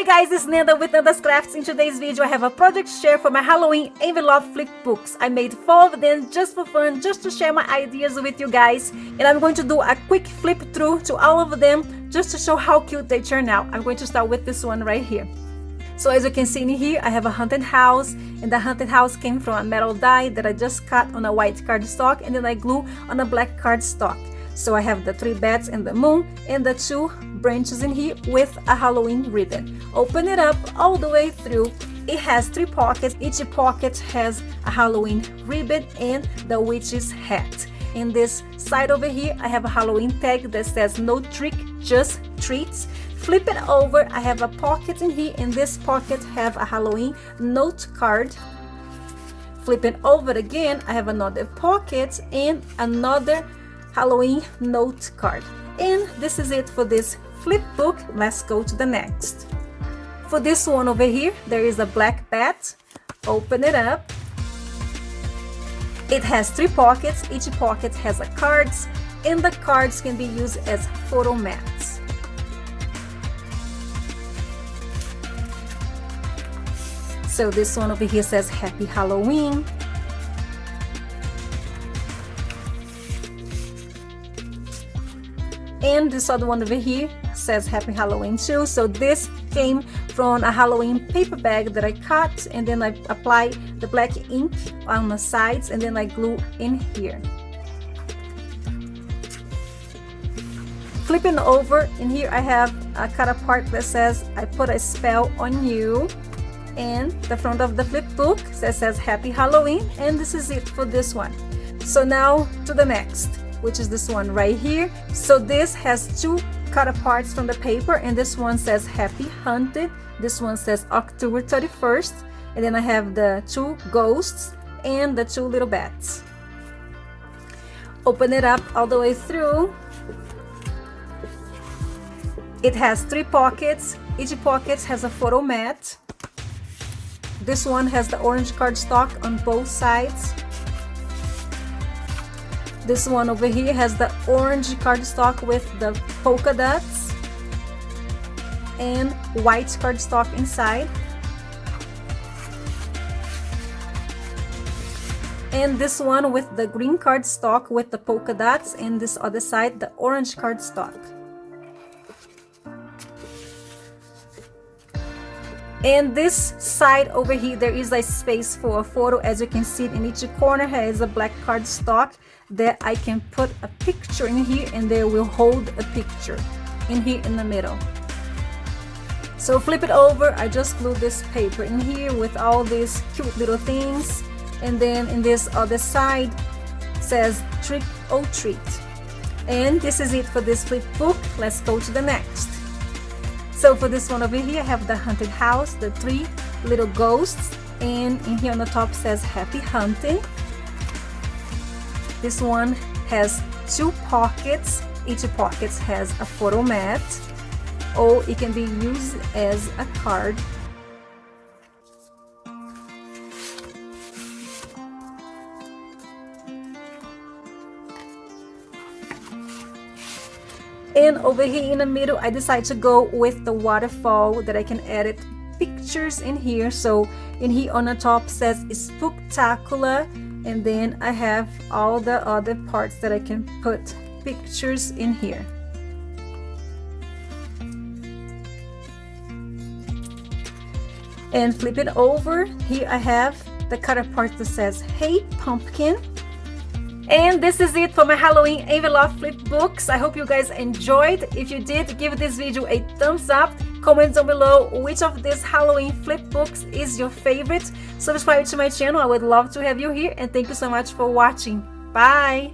Hi guys, it's Nanda with Nanda's Crafts. In today's video I have a project share for my Halloween envelope flip books. I made 4 of them just for fun, just to share my ideas with you guys. And I'm going to do a quick flip through to all of them just to show how cute they turn out. I'm going to start with this one right here. So as you can see in here, I have a haunted house, and the haunted house came from a metal die that I just cut on a white cardstock and then I glue on a black cardstock. So I have the 3 bats and the moon and the 2 branches in here with a Halloween ribbon. Open it up all the way through. It has 3 pockets. Each pocket has a Halloween ribbon and the witch's hat. In this side over here, I have a Halloween tag that says no trick, just treats. Flip it over, I have a pocket in here. In this pocket have a Halloween note card. Flip it over again, I have another pocket and another Halloween note card. And this is it for this flip book. Let's go to the next. For this one over here, there is a black bat. Open it up. It has 3 pockets. Each pocket has a cards, and the cards can be used as photo mats. So this one over here says Happy Halloween. And this other one over here says Happy Halloween too. So this came from a Halloween paper bag that I cut, and then I apply the black ink on the sides and then I glue in here. Flipping over, in here I have a cut apart that says I put a spell on you, and the front of the flip book says Happy Halloween, and this is it for this one. So now to the next, which is this one right here. So this has 2 cut aparts from the paper, and this one says Happy Hunted, this one says October 31st, and then I have the 2 ghosts and the 2 little bats. Open it up all the way through. It has 3 pockets. Each pocket has a photo mat. This one has the orange cardstock on both sides. This one over here has the orange cardstock with the polka dots and white cardstock inside. And this one with the green cardstock with the polka dots, and this other side the orange cardstock. And this side over here, there is a space for a photo. As you can see, in each corner has a black cardstock that I can put a picture in here, and they will hold a picture in here in the middle. So flip it over, I just glue this paper in here with all these cute little things, and then in this other side says trick or treat. And this is it for this flip book. Let's go to the next. So for this one over here, I have the haunted house, the 3 little ghosts, and in here on the top says Happy Hunting. This one has 2 pockets. Each pocket has a photo mat, or it can be used as a card. And over here in the middle, I decided to go with the waterfall that I can edit pictures in here. So in here on the top says Spooktacular, and then I have all the other parts that I can put pictures in here. And flip it over, here I have the cutter part that says Hey Pumpkin. And this is it for my Halloween envelope flip books. I hope you guys enjoyed. If you did, give this video a thumbs up. Comment down below which of these Halloween flip books is your favorite. Subscribe to my channel. I would love to have you here. And thank you so much for watching. Bye!